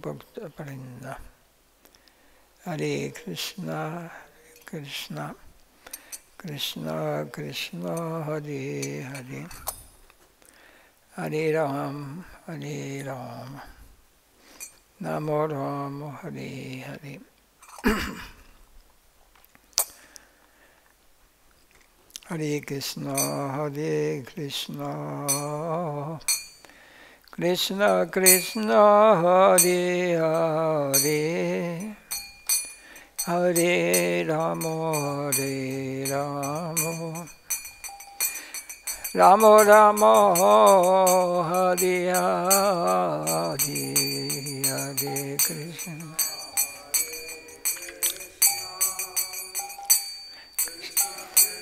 Bhakta Parinda. Hare Krishna, Krishna, Krishna Krishna, Hare Hare, Hare Ram, Hare Ram, Namo Ram, Hare Hare. Hare Krishna, Hare Krishna, Krishna Krishna, Hare Hare, Hare Rama, Hare Rama, Rama Rama, Hare Hare, Hare Krishna.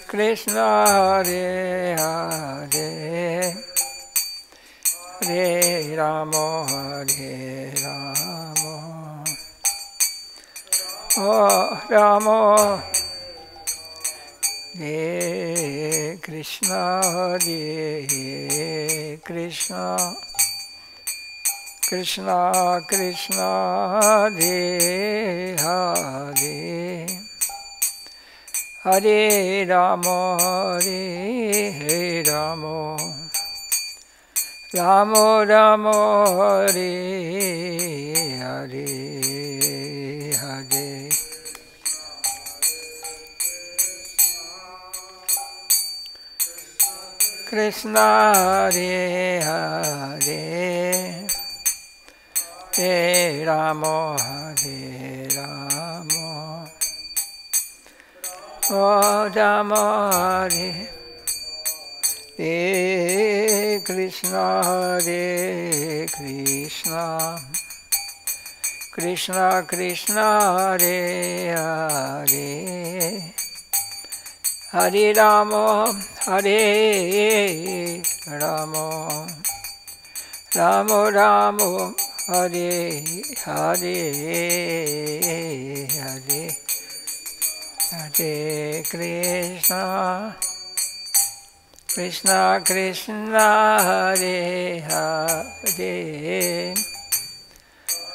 Krishna Hare Hare, Hare Rama, Hare Rama, Oh Rama, Hare Krishna, Hare Krishna, Krishna Krishna, Hare Hare, Hare Rama, Hare Rama, Rama Rama, Hare Hare, Hare Krishna, Hare Hare, Hare Rama, Hare Rama, Oh Rama, Hare Hare Krishna, Hare Krishna, Krishna Krishna, Hare Hare, Hare Rama, Hare Rama, Rama Rama, Hare Hare, Hare Hare Krishna, Krishna Krishna, Hare Hare,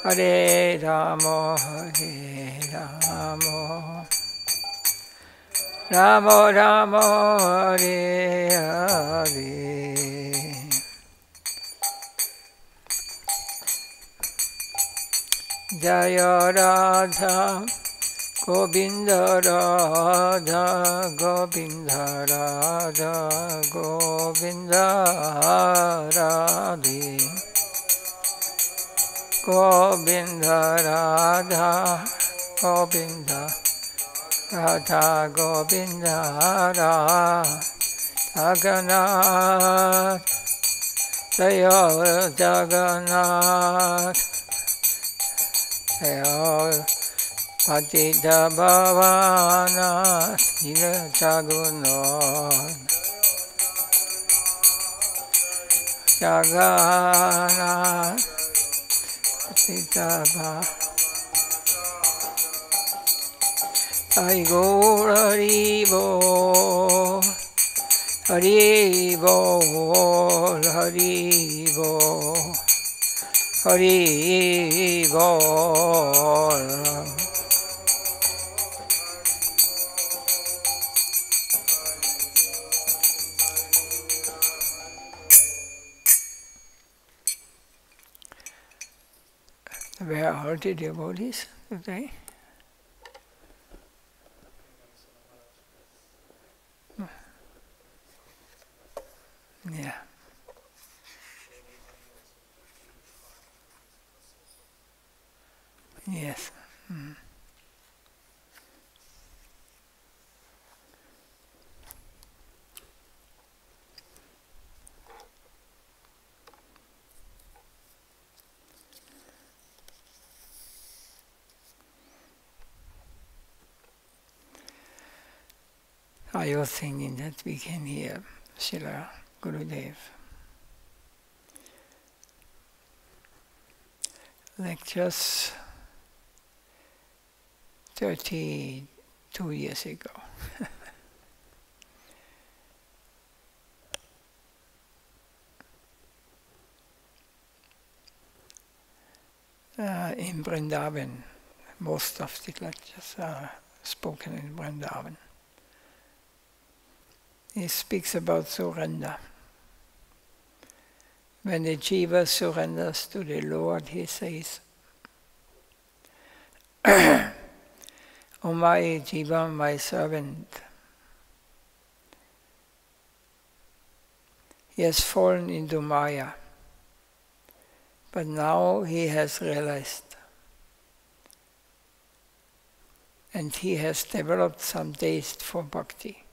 Hare Rama, Hare Rama, Rama Rama, Hare Hare. Jaya Radha, Govinda Radha, Govinda Radha, Govinda Radhe, Govinda Radha, Govinda Radha, Govinda Radha, Jagannath, Jaya Jagannath, Jaya Patita Bhavana, Sila Jagannath, Jagannath, Patita Bhavana, Sai Gaur Hari Bol, Hari Bol, Hari Bol, Hari Bol. Where are the devotees today? Yeah. Yes. Mm. I was thinking that we can hear Srila Gurudev lectures 32 years ago. in Vrindavan. Most of the lectures are spoken in Vrindavan. He speaks about surrender. When the jiva surrenders to the Lord, he says, O my jiva, my servant, he has fallen into Maya, but now he has realized, and he has developed some taste for Bhakti.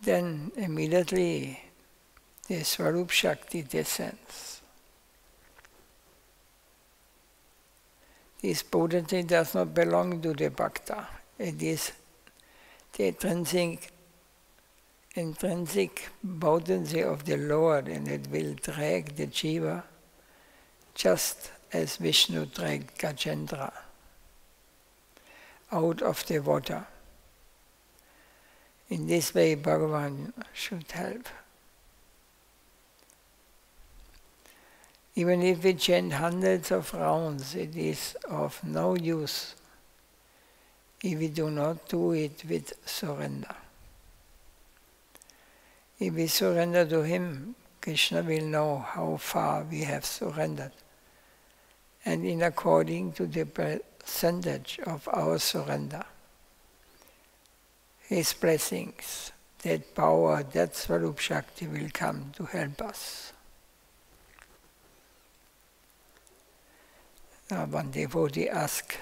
Then immediately the Swarup Shakti descends. This potency does not belong to the Bhakta. It is the intrinsic potency of the Lord, and it will drag the jiva just as Vishnu dragged Gajendra out of the water. In this way, Bhagavan should help. Even if we chant hundreds of rounds, it is of no use if we do not do it with surrender. If we surrender to him, Krishna will know how far we have surrendered. And in according to the percentage of our surrender, his blessings, that power, that Swarup Shakti will come to help us. One devotee asked,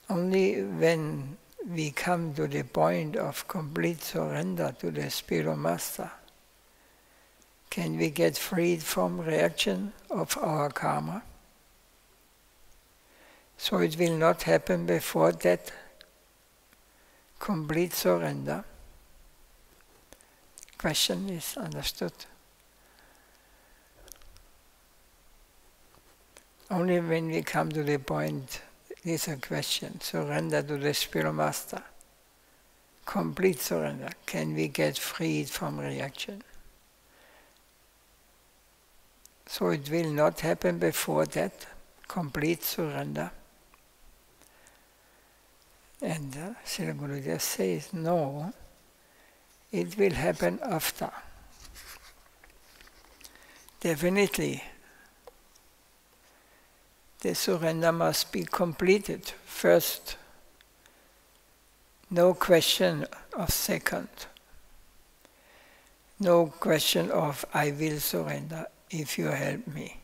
only when we come to the point of complete surrender to the spiritual master can we get freed from reaction of our karma. So it will not happen before that complete surrender. Question is understood. Only when we come to the point, this is a question, surrender to the spiritual master, complete surrender, can we get freed from reaction. So it will not happen before that complete surrender. And Srila Gurudev says, no, it will happen after. Definitely, the surrender must be completed first. No question of second. No question of I will surrender if you help me.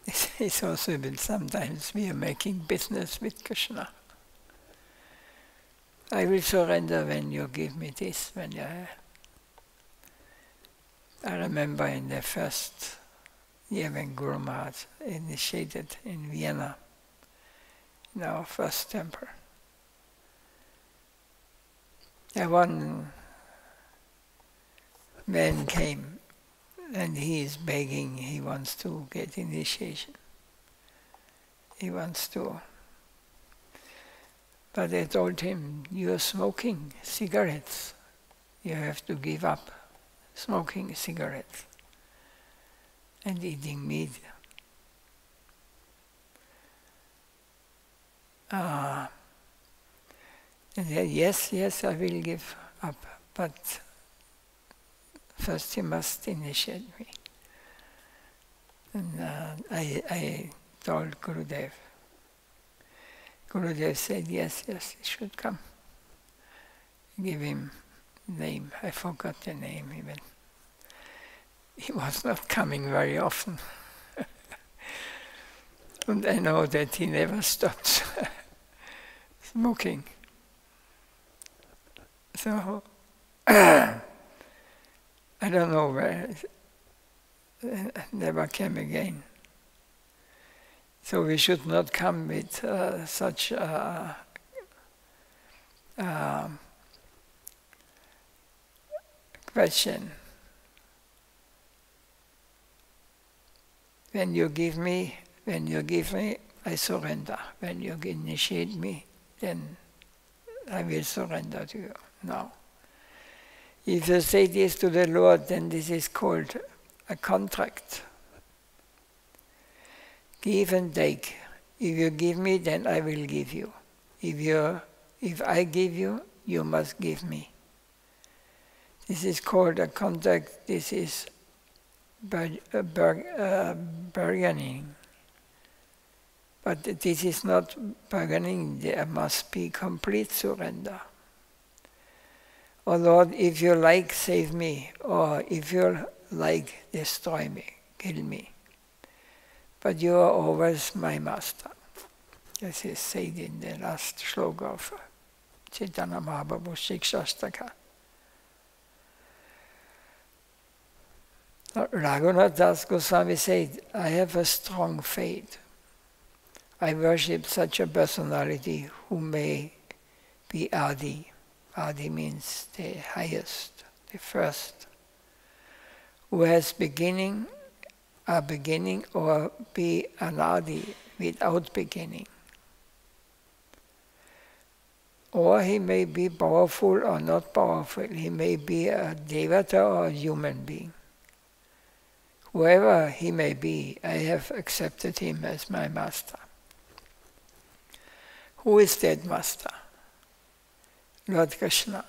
It's also that sometimes we are making business with Krishna. I will surrender when you give me this. I remember in the first year when Guru Maharaj initiated in Vienna, in our first temple. One man came and he is begging, he wants to get initiation. He wants to. But I told him, you are smoking cigarettes. You have to give up smoking cigarettes and eating meat. And he said, yes, I will give up, but first you must initiate me. And I told Gurudev. Gurudev said, yes, he should come. Give him name. I forgot the name even. He was not coming very often. And I know that he never stopped smoking. So, I don't know where, never came again. So we should not come with such question. When you give me, I surrender. When you initiate me, then I will surrender to you. No. If you say this to the Lord, then this is called a contract. Give and take. If you give me, then I will give you. If I give you, you must give me. This is called a contract. This is bargaining. But this is not bargaining. There must be complete surrender. Oh Lord, if you like, save me. Or if you like, destroy me, kill me. But you are always my master. This is said in the last shloka of Chaitanya Mahaprabhu's Shikshastaka. Raghunath Das Goswami said, I have a strong faith. I worship such a personality who may be Adi. Adi means the highest, the first. Who has a beginning or be an Adi without beginning. Or he may be powerful or not powerful. He may be a devata or a human being. Whoever he may be, I have accepted him as my master. Who is that master? Lord Krishna.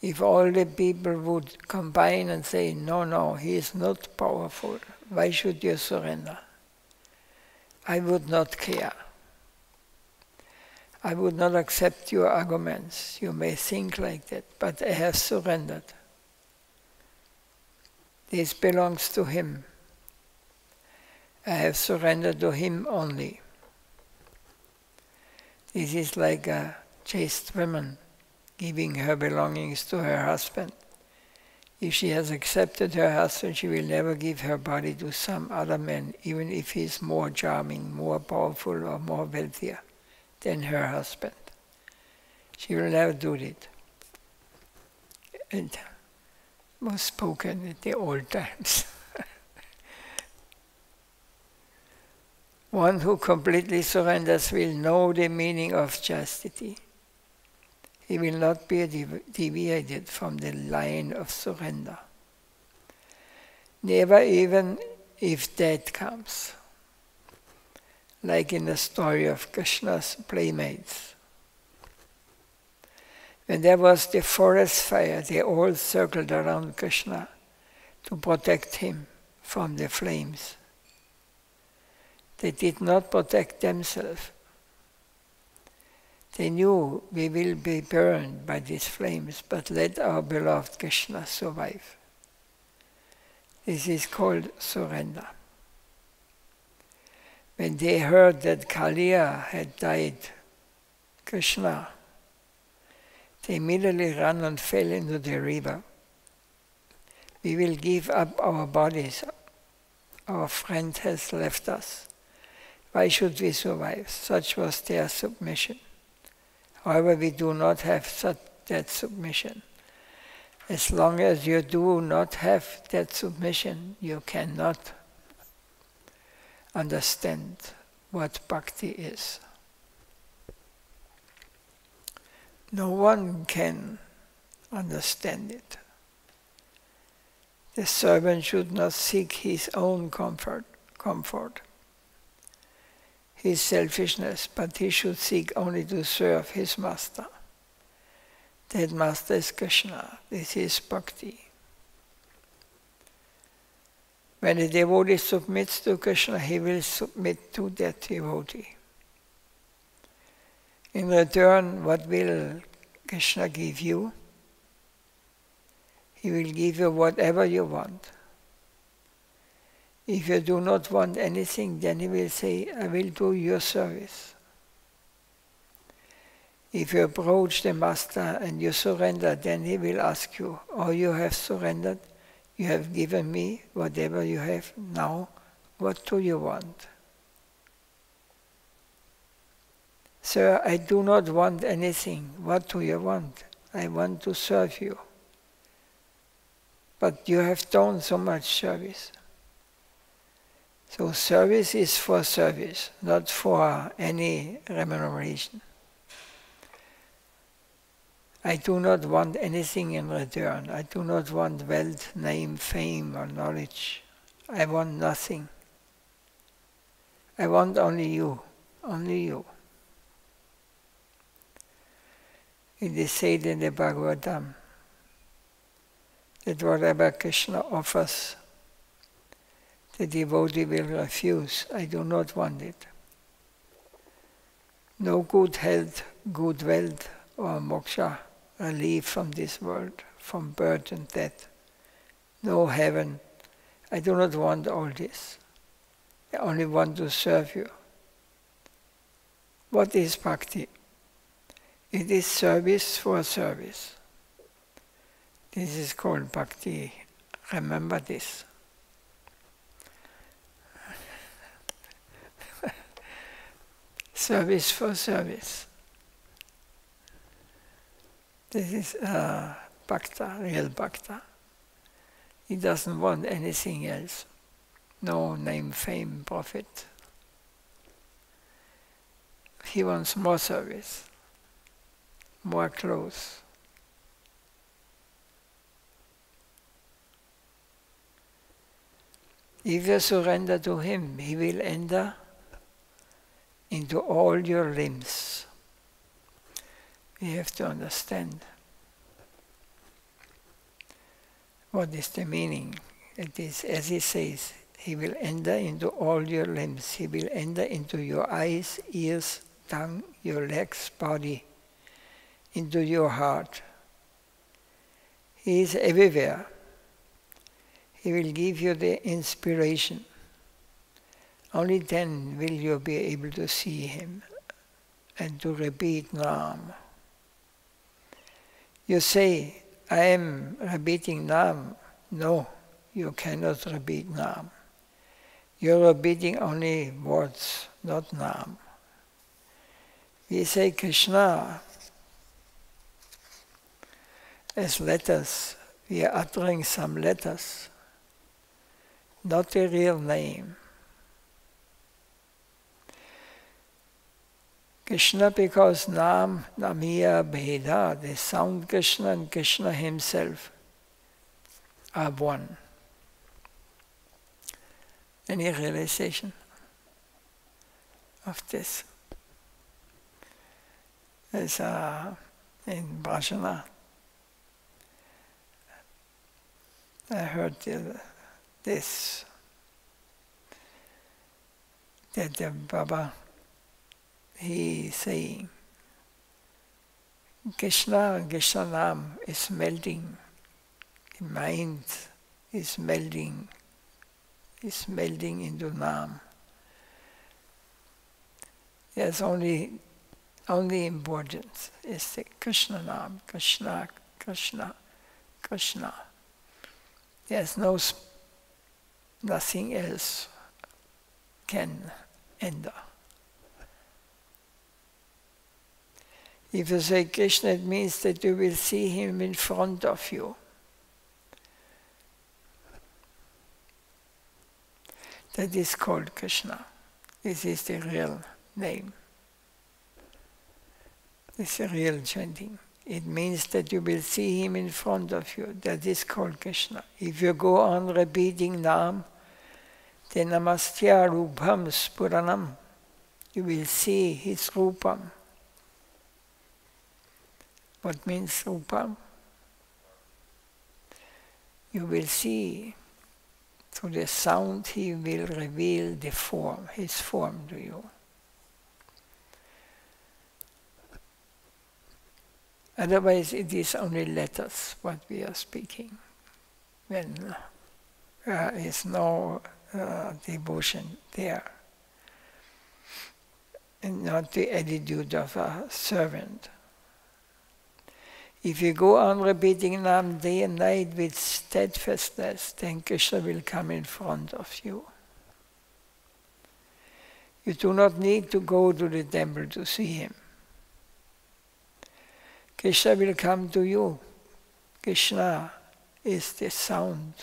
If all the people would combine and say, no, he is not powerful, why should you surrender? I would not care. I would not accept your arguments. You may think like that, but I have surrendered. This belongs to him. I have surrendered to him only. This is like a chaste woman giving her belongings to her husband. If she has accepted her husband, she will never give her body to some other man, even if he is more charming, more powerful, or more wealthier than her husband. She will never do it. It was spoken at the old times. One who completely surrenders will know the meaning of chastity. He will not be deviated from the line of surrender. Never even if death comes. Like in the story of Krishna's playmates. When there was the forest fire, they all circled around Krishna to protect him from the flames. They did not protect themselves. They knew we will be burned by these flames, but let our beloved Krishna survive. This is called surrender. When they heard that Kaliya had died, Krishna, they immediately ran and fell into the river. We will give up our bodies. Our friend has left us. Why should we survive? Such was their submission. However, we do not have that submission. As long as you do not have that submission, you cannot understand what bhakti is. No one can understand it. The servant should not seek his own comfort, his selfishness, but he should seek only to serve his master. That master is Krishna. This is bhakti. When a devotee submits to Krishna, he will submit to that devotee. In return, what will Krishna give you? He will give you whatever you want. If you do not want anything, then he will say, I will do your service. If you approach the master and you surrender, then he will ask you, oh, you have surrendered? You have given me whatever you have now. What do you want? Sir, I do not want anything. What do you want? I want to serve you. But you have done so much service. So service is for service, not for any remuneration. I do not want anything in return. I do not want wealth, name, fame, or knowledge. I want nothing. I want only you, only you. It is said in the Bhagavatam that whatever Krishna offers, the devotee will refuse. I do not want it. No good health, good wealth, or moksha, relief from this world, from birth and death. No heaven. I do not want all this. I only want to serve you. What is bhakti? It is service for service. This is called bhakti. Remember this. Service for service. This is bhakta, real bhakta. He doesn't want anything else. No name, fame, profit. He wants more service, more clothes. If you surrender to him, he will enter into all your limbs. We have to understand what is the meaning. It is, as he says, he will enter into all your limbs. He will enter into your eyes, ears, tongue, your legs, body, into your heart. He is everywhere. He will give you the inspiration. Only then will you be able to see him and to repeat Nam. You say, I am repeating Nam. No, you cannot repeat Nam. You're repeating only words, not Nam. We say Krishna as letters. We are uttering some letters, not the real name. Krishna, because Nam, Namiya, Bheda, the sound Krishna and Krishna himself are one. Any realization of this? As in Bhajana, I heard this, that the Baba, he is saying, Krishna and Krishna Nam is melting, the mind is melting into Nam. There's only importance is the Krishna Nam, Krishna, Krishna, Krishna. There's nothing else can enter. If you say Krishna, it means that you will see him in front of you. That is called Krishna. This is the real name. This is real chanting. It means that you will see him in front of you. That is called Krishna. If you go on repeating Nam, the Namastya Rupam Spuranam, you will see his Rupam. What means Rupam? You will see, through the sound he will reveal the form, his form to you. Otherwise it is only letters, what we are speaking. When there is no devotion there. And not the attitude of a servant. If you go on repeating Nam day and night with steadfastness, then Krishna will come in front of you. You do not need to go to the temple to see him. Krishna will come to you. Krishna is the sound.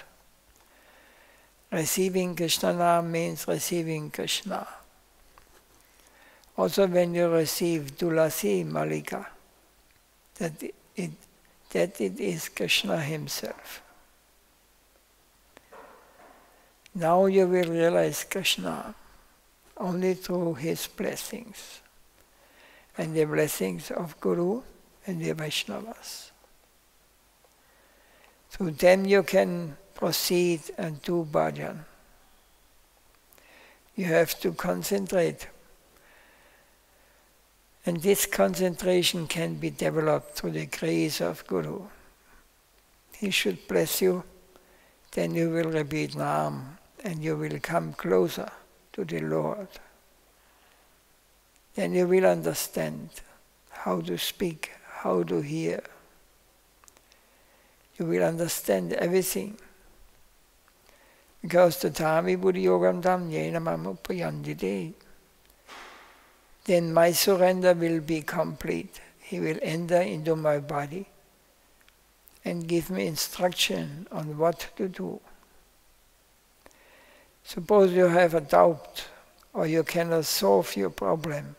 Receiving Krishna Nam means receiving Krishna. Also when you receive Tulasi Malika, that it that it is Krishna himself. Now you will realize Krishna only through his blessings and the blessings of Guru and the Vaishnavas. Through them you can proceed and do bhajan. You have to concentrate. And this concentration can be developed through the grace of Guru. He should bless you, then you will repeat Nam, and you will come closer to the Lord. Then you will understand how to speak, how to hear. You will understand everything. Because Tatami Buddhi Yogam Tam Yena Mamupayandide. Then my surrender will be complete. He will enter into my body and give me instruction on what to do. Suppose you have a doubt or you cannot solve your problem.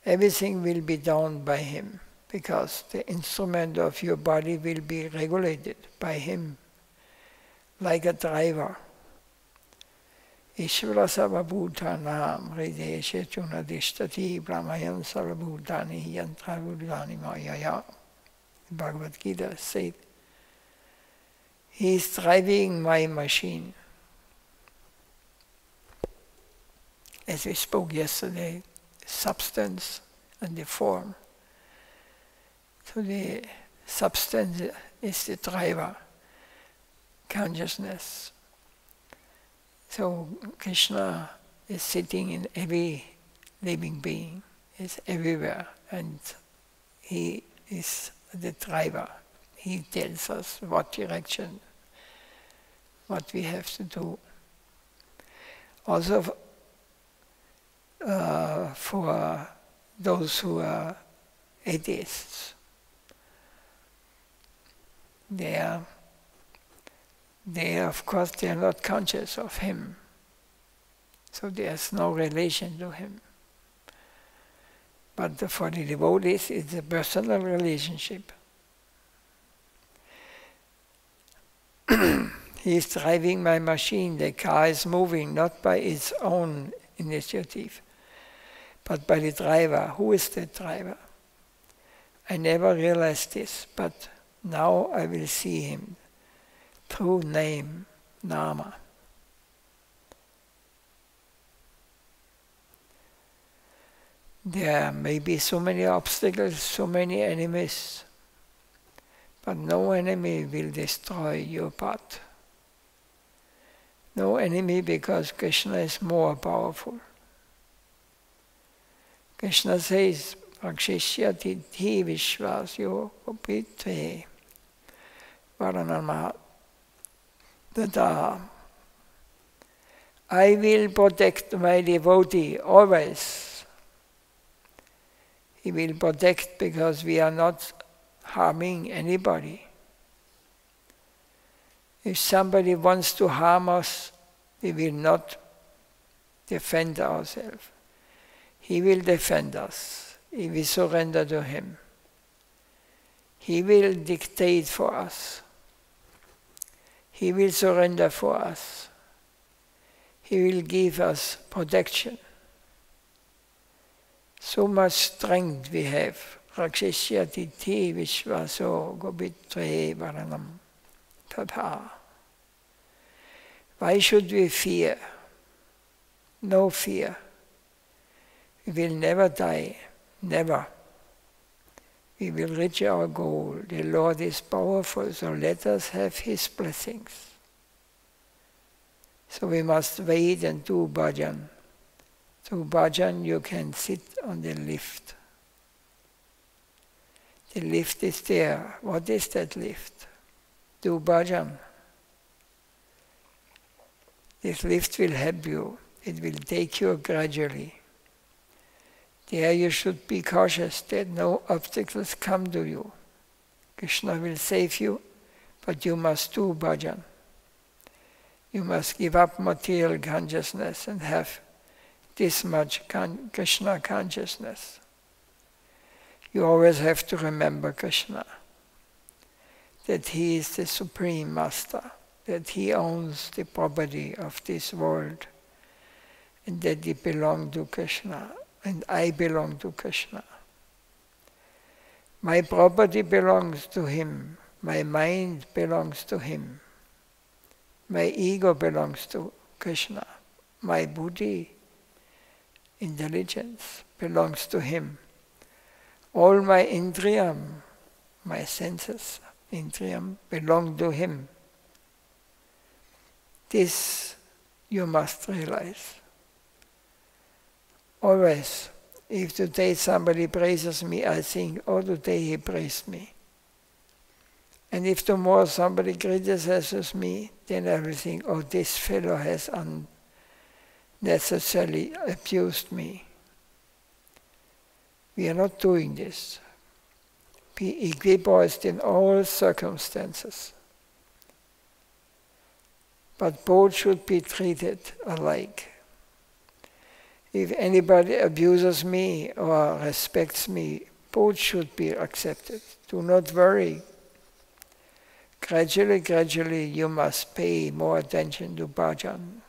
Everything will be done by him because the instrument of your body will be regulated by him like a driver. Ishvara sarvabhutanam hrideshe chunadishtati brahmayam sarvabhutani yantravudani mayaya. Bhagavad Gita said, he is driving my machine. As we spoke yesterday, substance and the form. So the substance is the driver, consciousness. So Krishna is sitting in every living being, is everywhere, and he is the driver. He tells us what direction, what we have to do. Also for those who are atheists, they of course they are not conscious of him, so there's no relation to him. But for the devotees, it's a personal relationship. He is driving my machine. The car is moving not by its own initiative, but by the driver. Who is the driver? I never realized this, but now I will see him through name, Nama. There may be so many obstacles, so many enemies, but no enemy will destroy your path. No enemy, because Krishna is more powerful. Krishna says, Rakshishyati Dhi Vishvasyo Upitve Varanama Radha. I will protect my devotee always. He will protect because we are not harming anybody. If somebody wants to harm us, we will not defend ourselves. He will defend us if we surrender to him. He will dictate for us. He will surrender for us. He will give us protection. So much strength we have. Rakshishyati Ti Vishvaso Gobitre Varanam Tadha. Why should we fear? No fear. We will never die. Never. We will reach our goal. The Lord is powerful, so let us have his blessings. So we must wait and do bhajan. Through bhajan you can sit on the lift. The lift is there. What is that lift? Do bhajan. This lift will help you. It will take you gradually. There you should be cautious that no obstacles come to you. Krishna will save you, but you must do bhajan. You must give up material consciousness and have this much Krishna consciousness. You always have to remember Krishna, that he is the Supreme Master, that he owns the property of this world, and that it belongs to Krishna, and I belong to Krishna. My property belongs to him, my mind belongs to him, my ego belongs to Krishna, my buddhi, intelligence, belongs to him. All my indriyam, my senses, indriyam, belong to him. This you must realize. Always, if today somebody praises me, I think, oh, today he praised me. And if tomorrow somebody criticizes me, then I will think, oh, this fellow has unnecessarily abused me. We are not doing this. Be equipoised in all circumstances. But both should be treated alike. If anybody abuses me or respects me, both should be accepted. Do not worry. Gradually, you must pay more attention to bhajan.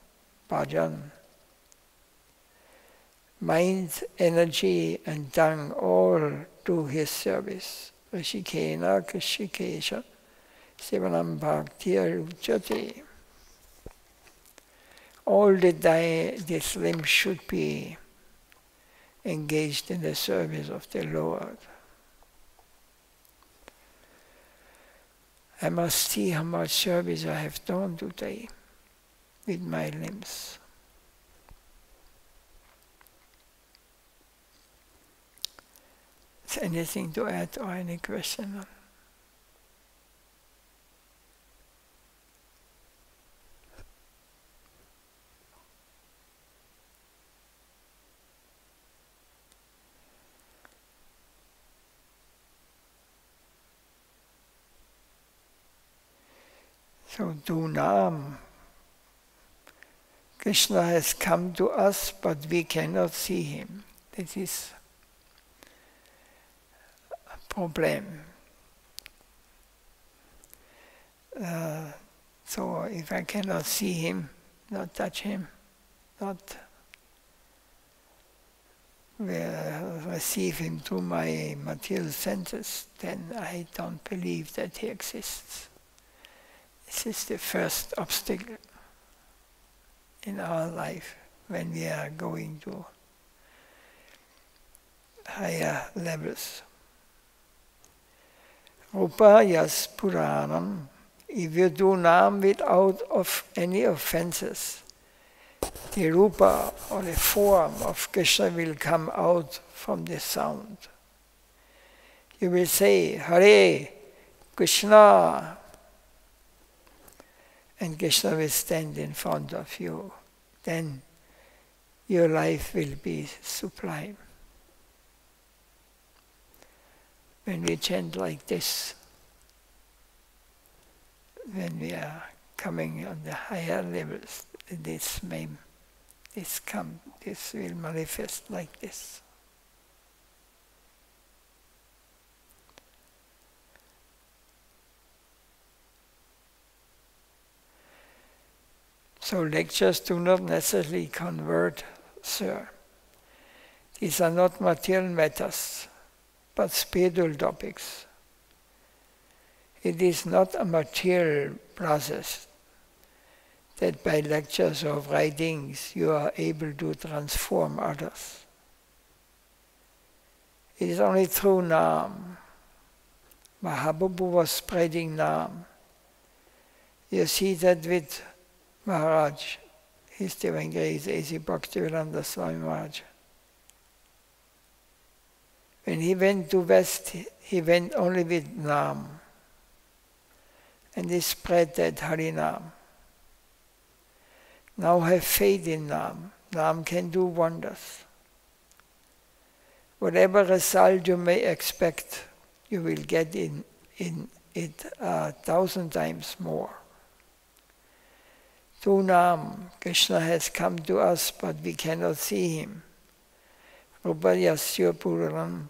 Mind, energy, and tongue all do his service. Rishikena Krishikesha Sivanam Bhaktir Ujjati. All these limbs should be engaged in the service of the Lord. I must see how much service I have done today with my limbs. Is anything to add or any question? So do Nam. Krishna has come to us, but we cannot see him. That is a problem. So if I cannot see him, not touch him, not receive him through my material senses, then I don't believe that he exists. This is the first obstacle in our life when we are going to higher levels. Rupa yas puranam. If you do Nam without of any offenses, the Rupa or the form of Krishna will come out from the sound. You will say, Hare Krishna, and Krishna will stand in front of you. Then your life will be sublime. When we chant like this, when we are coming on the higher levels, this will manifest like this. So lectures do not necessarily convert, sir. These are not material matters, but spiritual topics. It is not a material process that by lectures or writings you are able to transform others. It is only through Nam. Mahaprabhu was spreading Nam. You see that with Maharaj, His Divine Grace, A.C. Bhaktivedanta Swami Maharaj. When he went to West, he went only with Nam. And he spread that Harinam. Now have faith in Nam. Nam can do wonders. Whatever result you may expect, you will get in it 1,000 times more. Through Nam, Krishna has come to us, but we cannot see him. Rupa yasya puranam.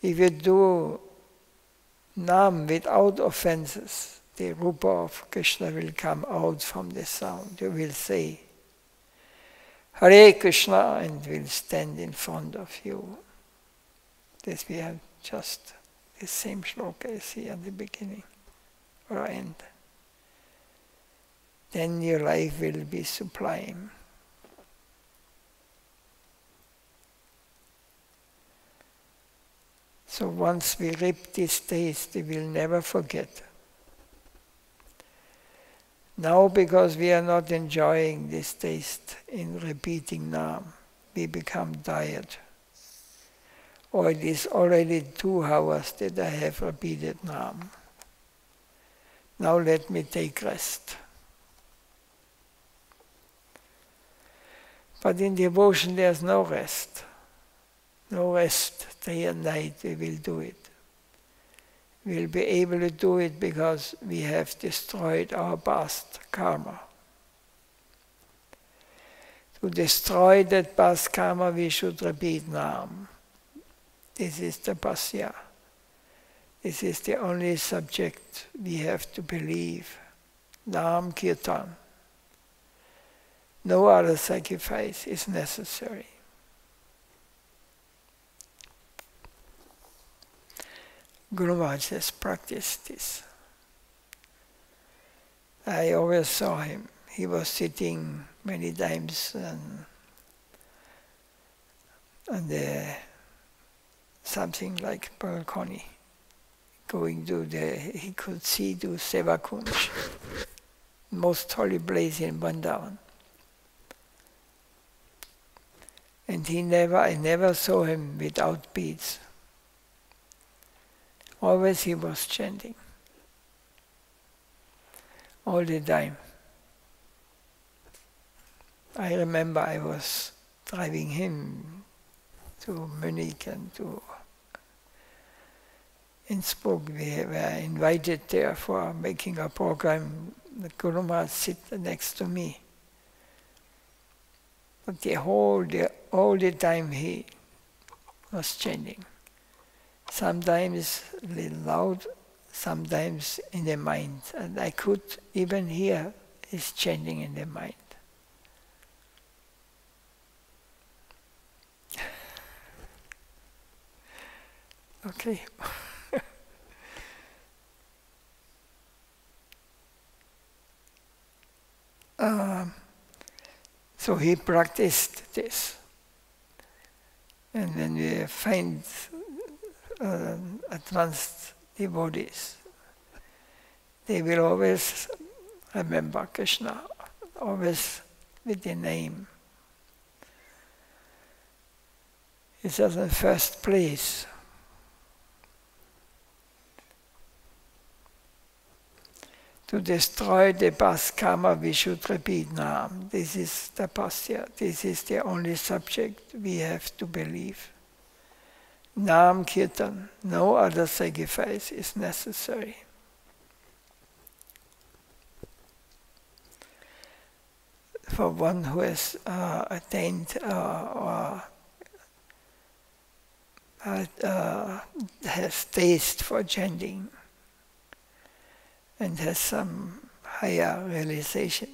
If you do Nam without offenses, the Rupa of Krishna will come out from the sound. You will say, Hare Krishna, and will stand in front of you. This we have just the same shloka as here at the beginning or end. Then your life will be sublime. So once we reap this taste, we will never forget. Now, because we are not enjoying this taste in repeating Nam, we become tired. Or it is already 2 hours that I have repeated Nam. Now let me take rest. But in devotion there's no rest. No rest, day and night we will do it. We will be able to do it because we have destroyed our past karma. To destroy that past karma we should repeat Nam. This is the pasya. This is the only subject we have to believe. Nam Kirtan. No other sacrifice is necessary. Guru Maharaj has practiced this. I always saw him. He was sitting many times on the something like balcony, going to he could see to Seva Kunj, most holy place in Vrindavan. And I never saw him without beads. Always he was chanting. All the time. I remember I was driving him to Munich and to Innsbruck. We were invited there for making a program. The Guru Maharaj sit next to me. But all the time he was chanting. Sometimes a little loud, sometimes in the mind. And I could even hear his chanting in the mind. Okay. So he practiced this. And when we find advanced devotees, they will always remember Krishna, always with the name. It's just in first place. To destroy the past karma, we should repeat Nam. This is the pasya. This is the only subject we have to believe. Nam Kirtan, no other sacrifice is necessary. For one who has attained or has taste for chanting and has some higher realization,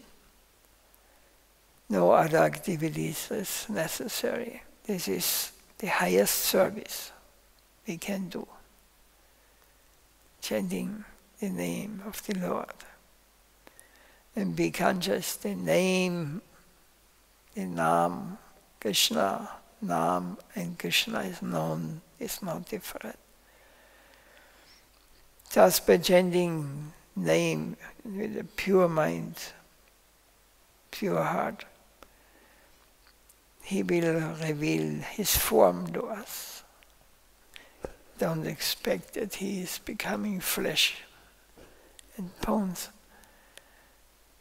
no other activities is necessary. This is the highest service we can do. Chanting the name of the Lord. And be conscious the name, the Nam, Krishna, Nam and Krishna is known, is not different. Just by chanting name with a pure mind, pure heart, he will reveal his form to us. Don't expect that he is becoming flesh and bones,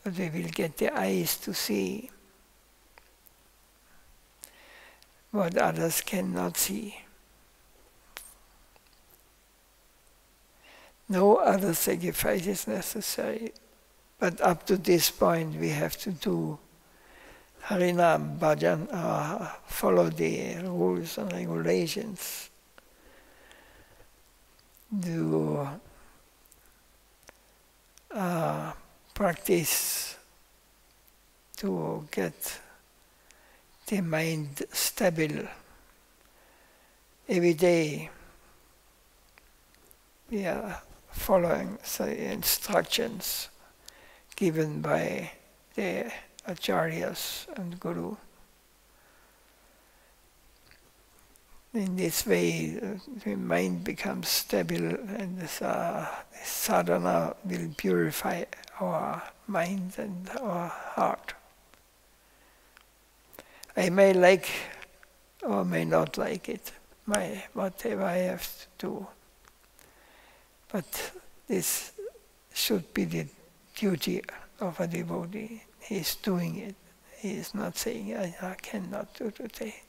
but we will get the eyes to see what others cannot see. No other sacrifice is necessary, but up to this point we have to do Harinam, Bhajan, follow the rules and regulations. do practice to get the mind stable. Every day we are following the instructions given by the acharyas and guru. In this way, the mind becomes stable, and this sadhana will purify our mind and our heart. I may like or may not like it, whatever I have to do. But this should be the duty of a devotee. He is doing it. He is not saying, I cannot do today.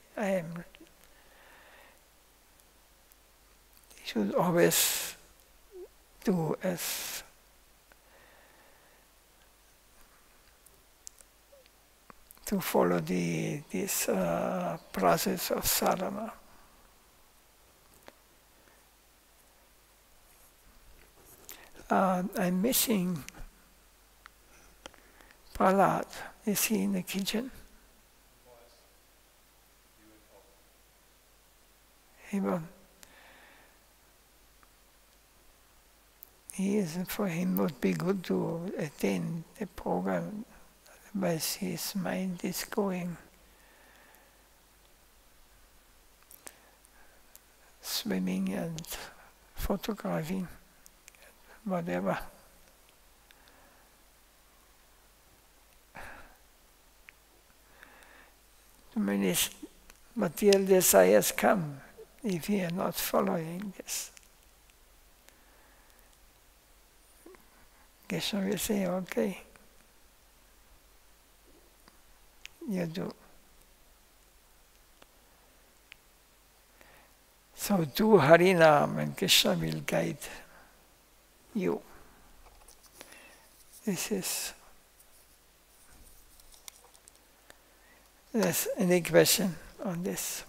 He should always do as to follow this process of sadhana. I'm missing Prahlad. Is he in the kitchen? He won't. For him would be good to attend the program, otherwise his mind is going swimming and photographing, whatever. Too many material desires come if we are not following this. Krishna will say, okay, you do. So do Harinam and Krishna will guide you. This is... Yes, any question on this?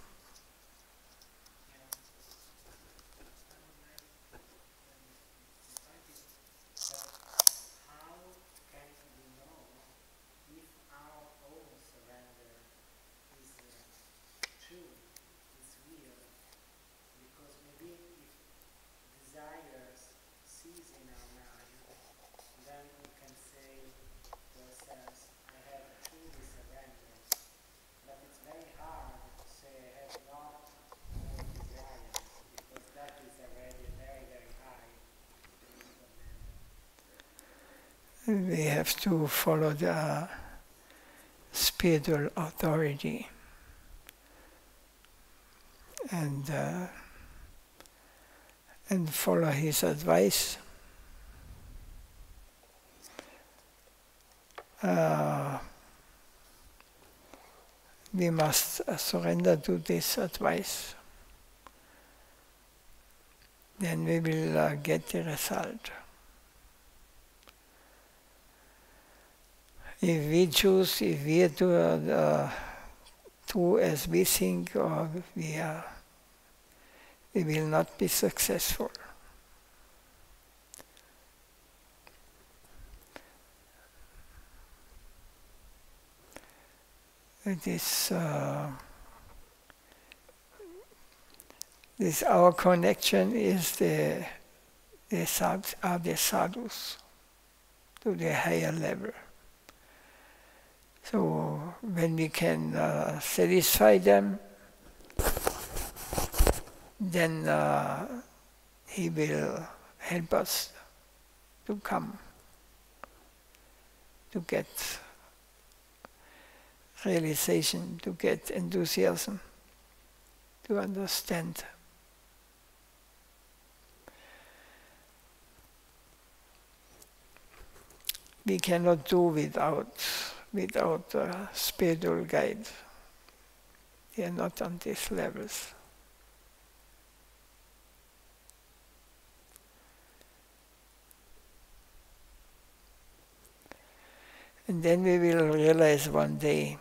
We have to follow the spiritual authority and follow his advice. We must surrender to this advice. Then we will get the result. If we choose, if we are do as we think, or we will not be successful. This our connection is the sadhus to the higher level. So when we can satisfy them, then he will help us to come, to get realization, to get enthusiasm, to understand. We cannot do without spiritual guide. We are not on these levels. And then we will realize one day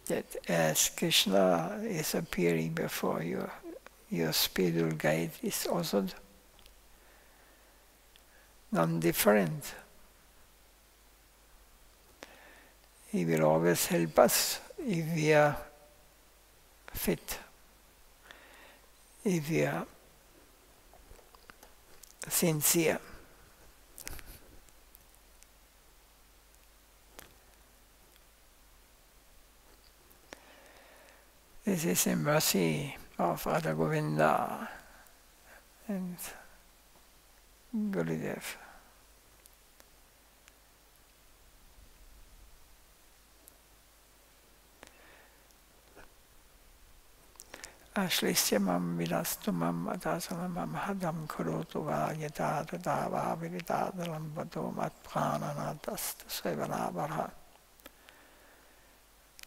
that as Krishna is appearing before you, your spiritual guide is also non-different. He will always help us if we are fit, if we are sincere. This is a mercy of Radha Govinda and Gurudev. Ashlishya mam vidastu mam adasana mam hadam kurotu va yatata dava vidata lambato mat prananatast sevanabara.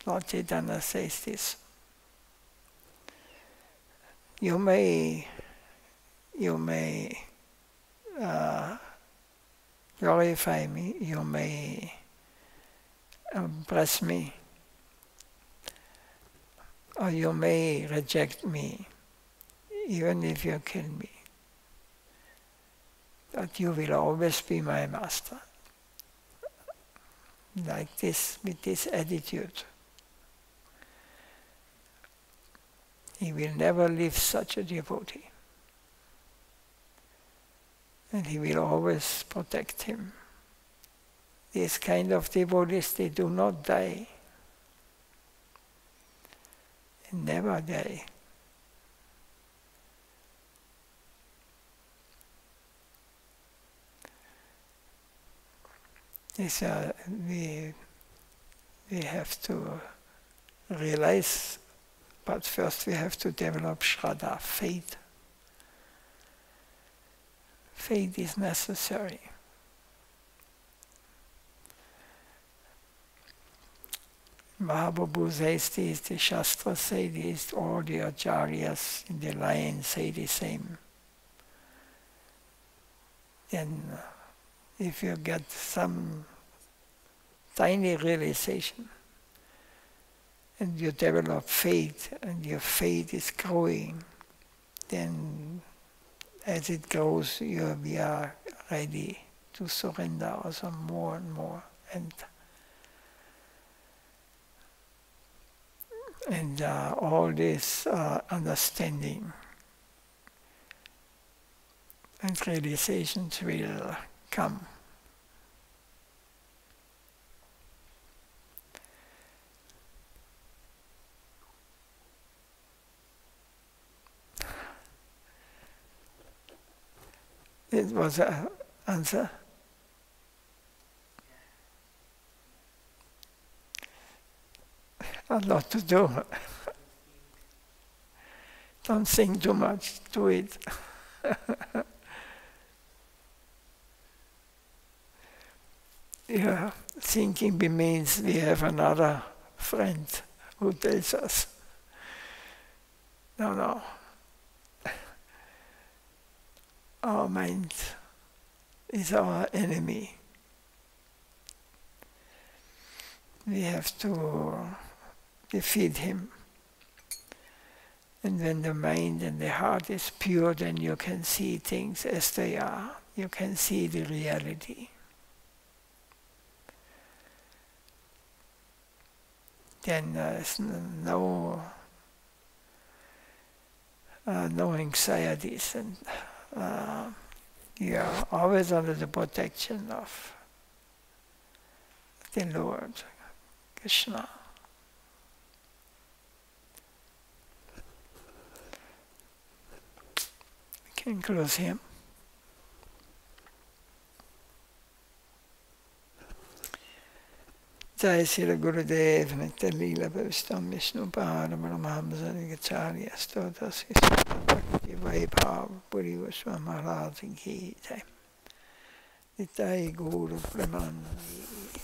Lord Chaitanya says this. You may glorify me, you may bless me, or you may reject me, even if you kill me. But you will always be my master. Like this, with this attitude. He will never leave such a devotee. And he will always protect him. These kind of devotees, they do not die. They never die. This, we have to realize, but first we have to develop Shraddha, faith. Faith is necessary. Mahaprabhu says this, the Shastras say this, all the Acharyas in the line say the same. Then if you get some tiny realization, and you develop faith, and your faith is growing, then as it grows, we are ready to surrender also more and more. And all this understanding and realizations will come. It was an answer. A lot to do. Don't think too much, do it. Yeah, thinking means we have another friend who tells us, no. Our mind is our enemy. We have to defeat him. And when the mind and the heart is pure, then you can see things as they are. You can see the reality. Then there's no anxieties, and you are always under the protection of the Lord, Krishna. We can close here. Jai Sri Gurudev Nitya Leela Bhavistam Vishnu Pada Brahmahamsa Gacharya Stota Sri Bhakti Vaibhav Puri Goswami Maharaj Ki Jai Nitai Guru Premanandi